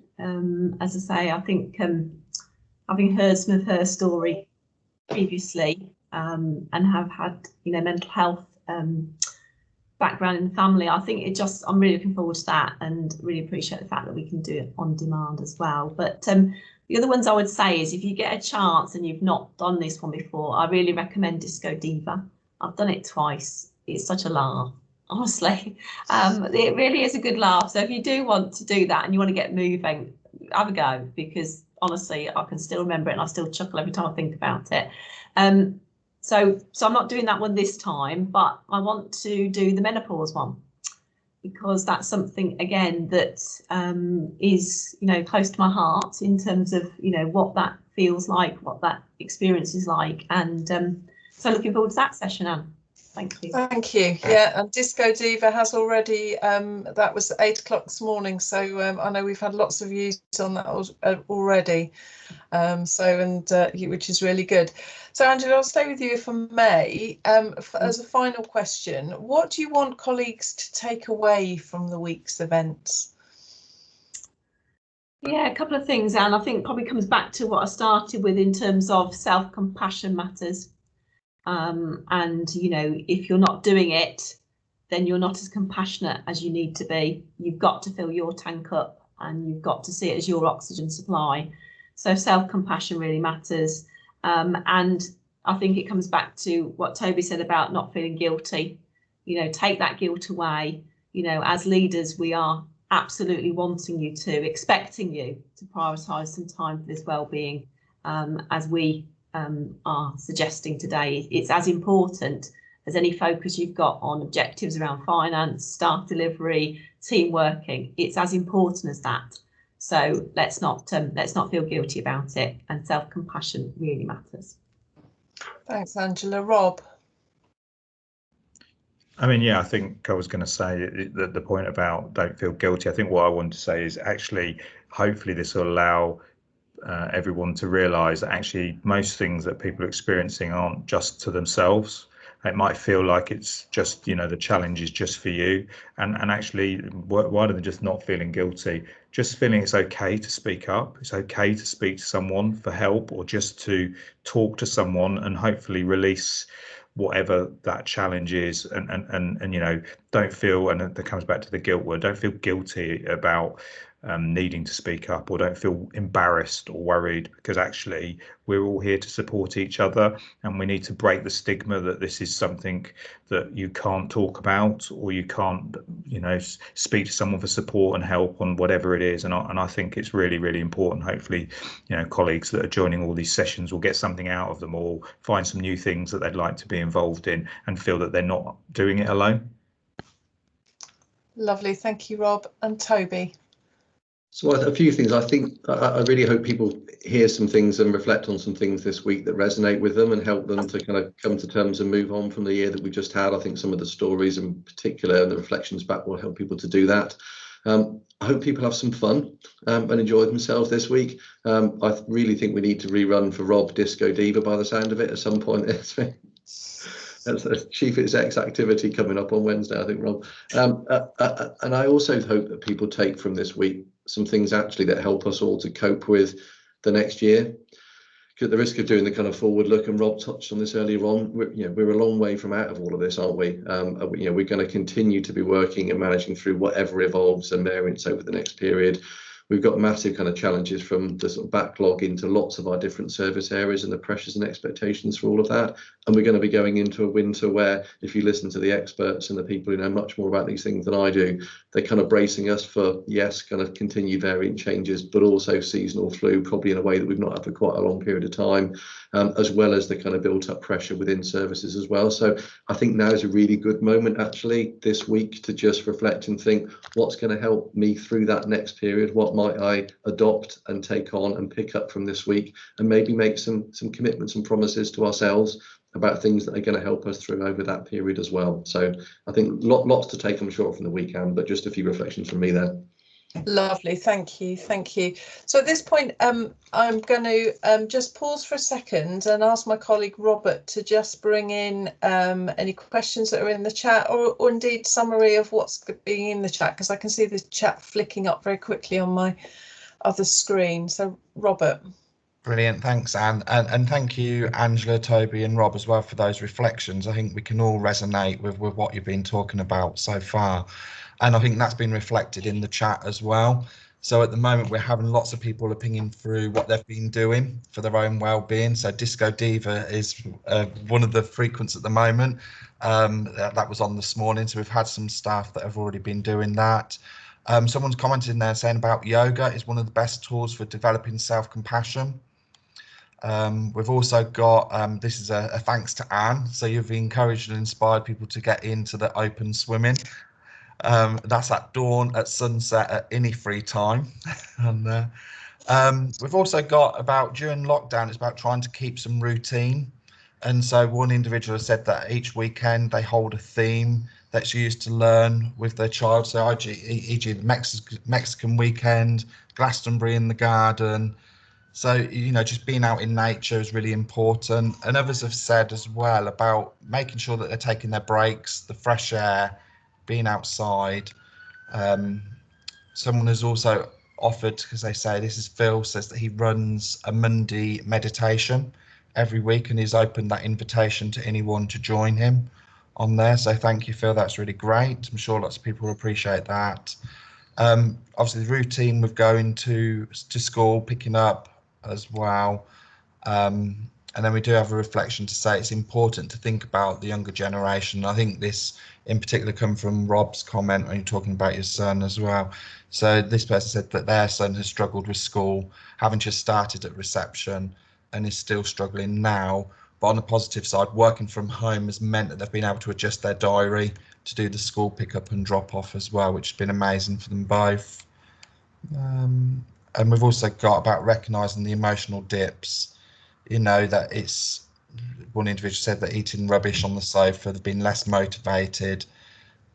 Speaker 3: As I say, I think having heard some of her story previously, and have had, you know, mental health background in the family, I think I'm really looking forward to that, and really appreciate the fact that we can do it on demand as well. But the other ones I would say is, if you get a chance and you've not done this one before, I really recommend Disco Diva. I've done it twice. It's such a laugh, honestly. It really is a good laugh. So if you do want to do that and you want to get moving, have a go, because honestly, I can still remember it and I still chuckle every time I think about it. So I'm not doing that one this time, but I want to do the menopause one, because that's something, again, that is, you know, close to my heart in terms of, you know, what that feels like, what that experience is like. And so looking forward to that session, Anne. Thank you.
Speaker 1: Thank you. Yeah, and Disco Diva has already, that was 8 o'clock this morning. So I know we've had lots of views on that already. Which is really good. So Angela, I'll stay with you if I may. As a final question, what do you want colleagues to take away from the week's events?
Speaker 3: Yeah, a couple of things, Anne. I think probably comes back to what I started with in terms of self-compassion matters. And, you know, if you're not doing it, then you're not as compassionate as you need to be. You've got to fill your tank up, and you've got to see it as your oxygen supply. So self-compassion really matters. And I think it comes back to what Toby said about not feeling guilty. You know, take that guilt away. You know, as leaders, we are absolutely wanting you to, expecting you to prioritise some time for this wellbeing, as we are suggesting today. It's as important as any focus you've got on objectives around finance, staff delivery, team working. It's as important as that. So let's not feel guilty about it, and self-compassion really matters. Thanks,
Speaker 1: Angela. Rob?
Speaker 4: I mean, yeah, I think I was going to say that the point about don't feel guilty, I think what I want to say is actually, hopefully this will allow everyone to realise that actually most things that people are experiencing aren't just to themselves. It might feel like it's just, you know, the challenge is just for you, and actually rather than just not feeling guilty, just feeling it's okay to speak up, it's okay to speak to someone for help, or just to talk to someone and hopefully release whatever that challenge is, and you know, don't feel, and that comes back to the guilt word, don't feel guilty about needing to speak up, or don't feel embarrassed or worried, because actually we're all here to support each other, and we need to break the stigma that this is something that you can't talk about, or you can't, you know, speak to someone for support and help on whatever it is. And I think it's really, really important. Hopefully, you know, colleagues that are joining all these sessions will get something out of them, or find some new things that they'd like to be involved in, and feel that they're not doing it alone.
Speaker 1: Lovely, thank you, Rob. And Toby?
Speaker 2: So a few things. I think I really hope people hear some things and reflect on some things this week that resonate with them and help them to kind of come to terms and move on from the year that we just had. I think some of the stories in particular and the reflections back will help people to do that. I hope people have some fun and enjoy themselves this week. I really think we need to rerun for Rob Disco Diva by the sound of it at some point. That's a chief exec's activity coming up on Wednesday, I think, Rob. And I also hope that people take from this week some things actually that help us all to cope with the next year. Because at the risk of doing the kind of forward look, and Rob touched on this earlier on, we're a long way from out of all of this, aren't we? We're going to continue to be working and managing through whatever evolves and variants over the next period. we've got massive kind of challenges from the sort of backlog into lots of our different service areas and the pressures and expectations for all of that. And we're going to be going into a winter where, if you listen to the experts and the people who know much more about these things than I do, they're kind of bracing us for, yes, kind of continued variant changes, but also seasonal flu, probably in a way that we've not had for quite a long period of time, as well as the kind of built up pressure within services as well. So I think now is a really good moment actually this week to just reflect and think, what's going to help me through that next period? What might I adopt and take on and pick up from this week, and maybe make some commitments and promises to ourselves about things that are going to help us through over that period as well. So I think lots to take, I'm sure, from the weekend, but just a few reflections from me there.
Speaker 1: Lovely, thank you. So at this point, I'm going to just pause for a second and ask my colleague Robert to just bring in any questions that are in the chat, or indeed summary of what's being in the chat, because I can see the chat flicking up very quickly on my other screen. So Robert.
Speaker 5: Brilliant, thanks Anne, and thank you Angela, Toby and Rob as well for those reflections. I think we can all resonate with what you've been talking about so far, and I think that's been reflected in the chat as well. So at the moment we're having lots of people pinging through what they've been doing for their own well-being. So Disco Diva is one of the frequents at the moment. That was on this morning, so we've had some staff that have already been doing that. Someone's commented in there saying about yoga is one of the best tools for developing self-compassion. We've also got, this is a thanks to Anne, so you've encouraged and inspired people to get into the open swimming. That's at dawn, at sunset, at any free time. And we've also got about, during lockdown, it's about trying to keep some routine. And so one individual has said that each weekend they hold a theme that's used to learn with their child. So e.g. the Mexican weekend, Glastonbury in the garden. So, you know, just being out in nature is really important. And others have said as well about making sure that they're taking their breaks, the fresh air, being outside. Someone has also offered, because they say, this is Phil, says that he runs a Monday meditation every week, and he's opened that invitation to anyone to join him on there. So thank you, Phil, that's really great. I'm sure lots of people will appreciate that. Obviously the routine with going to school, picking up as well, and then we do have a reflection to say it's important to think about the younger generation. I think this in particular come from Rob's comment when you're talking about your son as well. So this person said that their son has struggled with school, having just started at reception and is still struggling now, but on the positive side, working from home has meant that they've been able to adjust their diary to do the school pickup and drop off as well, which has been amazing for them both. And we've also got about recognising the emotional dips, you know, that it's, one individual said that eating rubbish on the sofa, they've been less motivated,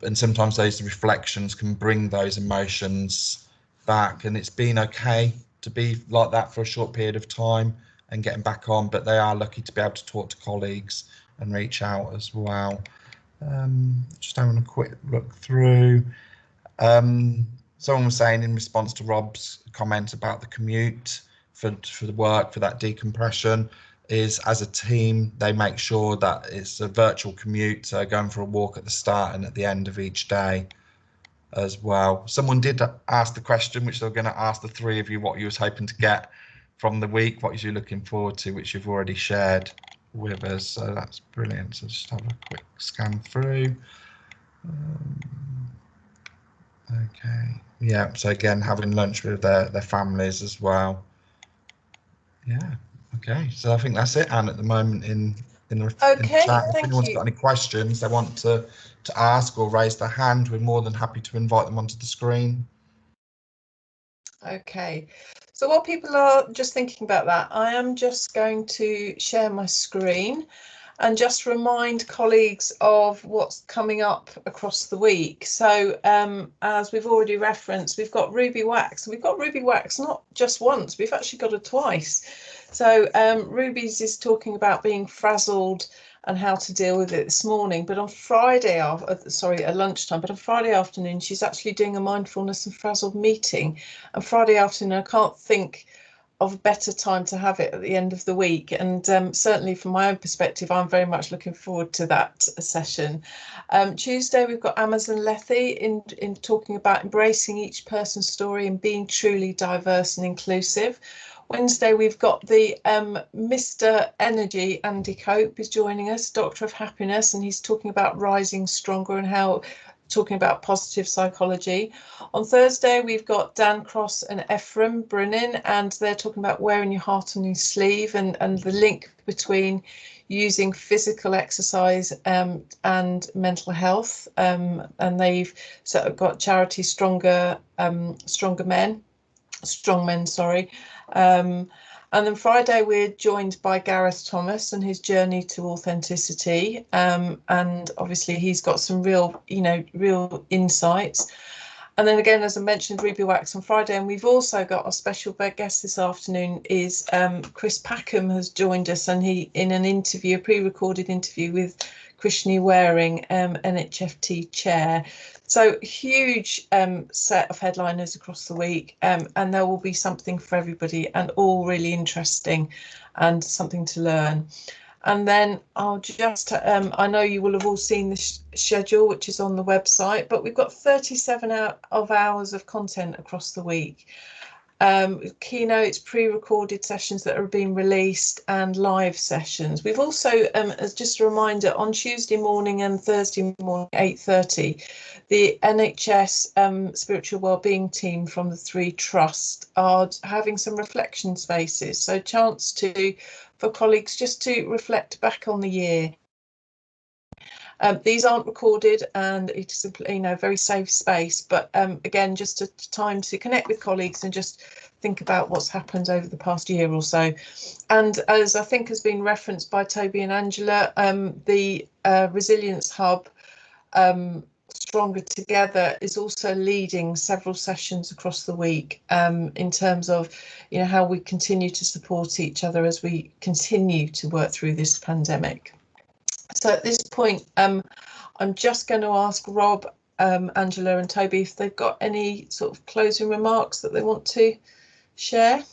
Speaker 5: and sometimes those reflections can bring those emotions back, and it's been okay to be like that for a short period of time and getting back on, but they are lucky to be able to talk to colleagues and reach out as well. Just having a quick look through. Someone was saying in response to Rob's comment about the commute for the work, for that decompression, is as a team they make sure that it's a virtual commute, going for a walk at the start and at the end of each day as well. Someone did ask the question, which they're going to ask the three of you, what you was hoping to get from the week, what you're looking forward to, which you've already shared with us, so that's brilliant. So just have a quick scan through. Okay, yeah, so again having lunch with their families as well. Yeah, okay, so I think that's it, Anne, at the moment in the chat. If anyone's got any questions they want to ask or raise their hand, we're more than happy to invite them onto the screen.
Speaker 1: Okay, so while people are just thinking about that, I am just going to share my screen and just remind colleagues of what's coming up across the week. So as we've already referenced, we've got Ruby Wax. We've got Ruby Wax not just once, we've actually got it twice. So Ruby's is talking about being frazzled and how to deal with it this morning, but on Friday, at lunchtime, but on Friday afternoon, she's actually doing a mindfulness and frazzled meeting. And Friday afternoon, I can't think of a better time to have it at the end of the week. And certainly from my own perspective, I'm very much looking forward to that session. Tuesday, we've got Amazon Lethe in talking about embracing each person's story and being truly diverse and inclusive. Wednesday, we've got the Mr. Energy, Andy Cope is joining us, Doctor of Happiness, and he's talking about rising stronger and how talking about positive psychology. On Thursday, we've got Dan Cross and Ephraim Brennan, and they're talking about wearing your heart on your sleeve and the link between using physical exercise and mental health. And they've sort of got charity Strong Men. And then Friday, we're joined by Gareth Thomas and his journey to authenticity. And obviously he's got some real insights. And then again, as I mentioned, Ruby Wax on Friday. And we've also got our special guest this afternoon is Chris Packham has joined us, and he in an interview, a pre-recorded interview with Krishni Waring, NHFT chair. So huge set of headliners across the week, and there will be something for everybody and all really interesting and something to learn. And then I'll just, I know you will have all seen the schedule, which is on the website, but we've got 37 hours of content across the week. Keynotes, pre-recorded sessions that are being released, and live sessions. We've also, as just a reminder, on Tuesday morning and Thursday morning, 8:30, the NHS Spiritual Wellbeing team from the 3 Trust are having some reflection spaces. So chance for colleagues just to reflect back on the year. These aren't recorded, and it's a very safe space, but again, just a time to connect with colleagues and just think about what's happened over the past year or so. And as I think has been referenced by Toby and Angela, the Resilience Hub Stronger Together is also leading several sessions across the week in terms of how we continue to support each other as we continue to work through this pandemic. So at this point, I'm just going to ask Rob, Angela and Toby if they've got any sort of closing remarks that they want to share.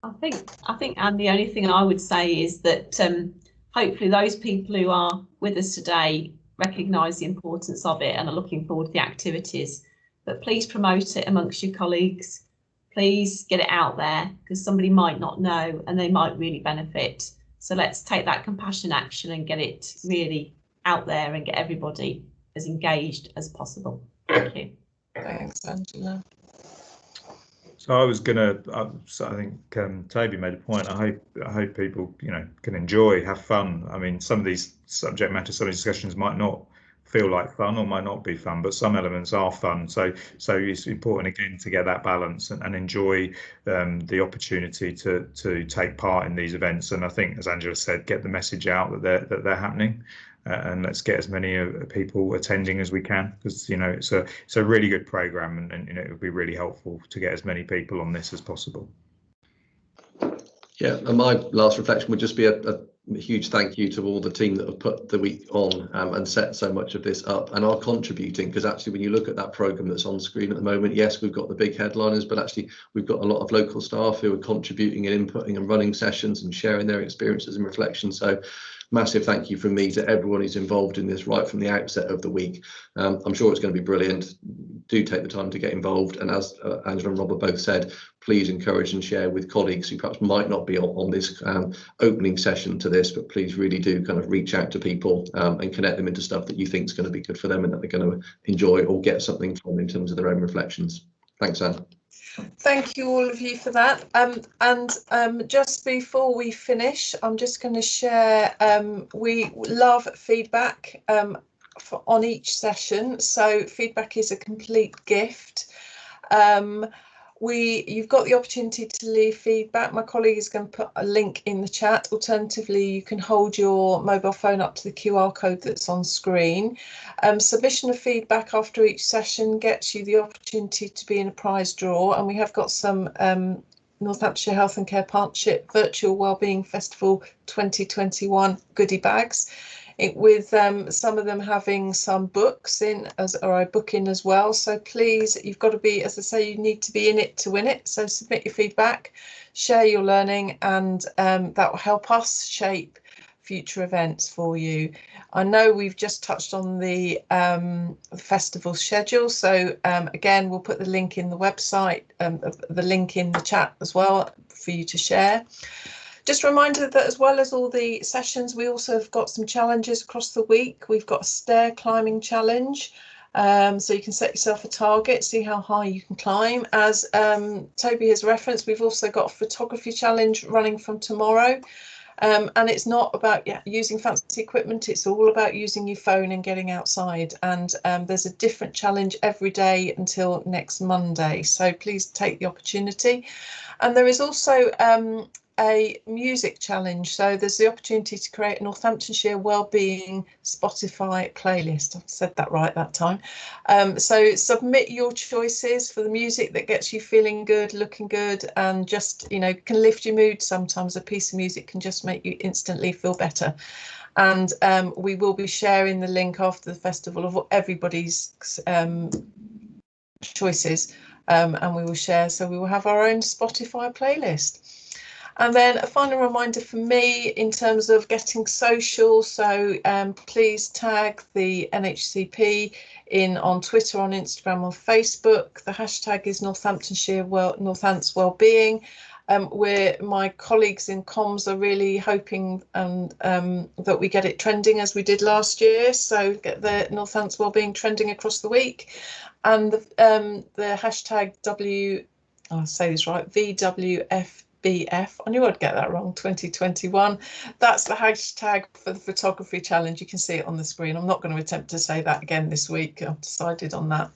Speaker 3: I think, and the only thing I would say is that hopefully those people who are with us today recognise the importance of it and are looking forward to the activities. But please promote it amongst your colleagues. Please get it out there, because somebody might not know and they might really benefit. So let's take that compassion action and get it really out there and get everybody as engaged as possible. Thank you.
Speaker 1: Thanks, Angela.
Speaker 4: So I was gonna. I think Toby made a point. I hope people can enjoy, have fun. I mean, some of these subject matter, some of these discussions might not feel like fun or might not be fun, but some elements are fun. So it's important again to get that balance and enjoy the opportunity to take part in these events. And I think, as Angela said, get the message out that they're happening, and let's get as many people attending as we can, because it's a really good program, and it would be really helpful to get as many people on this as possible.
Speaker 2: Yeah, and my last reflection would just be a huge thank you to all the team that have put the week on and set so much of this up and are contributing, because actually when you look at that programme that's on screen at the moment, yes, we've got the big headliners, but actually we've got a lot of local staff who are contributing and inputting and running sessions and sharing their experiences and reflections. So massive thank you from me to everyone who's involved in this right from the outset of the week. I'm sure it's going to be brilliant. Do take the time to get involved, and as Angela and Robert both said, please encourage and share with colleagues who perhaps might not be on this opening session to this, but please really do kind of reach out to people and connect them into stuff that you think is going to be good for them and that they're going to enjoy or get something from in terms of their own reflections. Thanks, Anne.
Speaker 1: Thank you all of you for that. And just before we finish, I'm just going to share, we love feedback on each session. So feedback is a complete gift. You've got the opportunity to leave feedback. My colleague is going to put a link in the chat. Alternatively, you can hold your mobile phone up to the QR code that's on screen. Submission of feedback after each session gets you the opportunity to be in a prize draw, and we have got some Northamptonshire Health and Care Partnership Virtual Wellbeing Festival 2021 goodie bags. with some of them having some books in or a book in as well. So please, you've got to be, as I say, you need to be in it to win it. So submit your feedback, share your learning, and that will help us shape future events for you. I know we've just touched on the festival schedule, so again, we'll put the link in the website, the link in the chat as well for you to share. Just a reminder that as well as all the sessions, we also have got some challenges across the week. We've got a stair climbing challenge, so you can set yourself a target, see how high you can climb. As Toby has referenced, we've also got a photography challenge running from tomorrow. And it's not about using fancy equipment, it's all about using your phone and getting outside. And there's a different challenge every day until next Monday, so please take the opportunity. And there is also a music challenge, so there's the opportunity to create a Northamptonshire Wellbeing Spotify playlist. I've said that right that time. So submit your choices for the music that gets you feeling good, looking good, and just, you know, can lift your mood. Sometimes a piece of music can just make you instantly feel better. And we will be sharing the link after the festival of everybody's choices, and we will share, so we will have our own Spotify playlist. And then a final reminder for me in terms of getting social, so please tag the NHCP in on Twitter, on Instagram, on Facebook. The hashtag is Northamptonshire Northants Wellbeing. Where my colleagues in comms are really hoping that we get it trending as we did last year, so get the Northants Wellbeing trending across the week. And the hashtag I'll say this right, VWFBF, I knew I'd get that wrong, 2021. That's the hashtag for the photography challenge. You can see it on the screen. I'm not going to attempt to say that again this week. I've decided on that.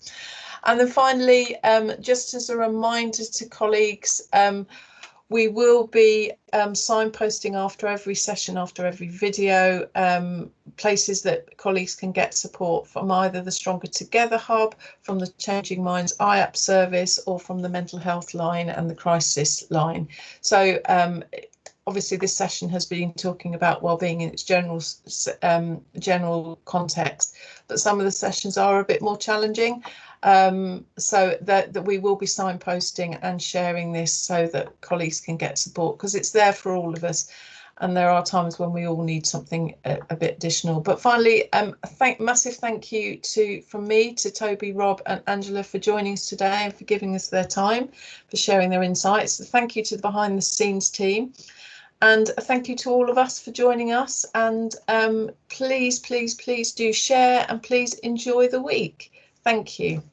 Speaker 1: And then finally, just as a reminder to colleagues, we will be signposting after every session, after every video, places that colleagues can get support from either the Stronger Together Hub, from the Changing Minds IAP service, or from the mental health line and the crisis line. So obviously this session has been talking about wellbeing in its general context, but some of the sessions are a bit more challenging. So that we will be signposting and sharing this so that colleagues can get support, because it's there for all of us, and there are times when we all need something a bit additional. But finally, massive thank you from me to Toby, Rob and Angela for joining us today and for giving us their time, for sharing their insights. Thank you to the behind the scenes team, and a thank you to all of us for joining us. And please do share, and please enjoy the week. Thank you.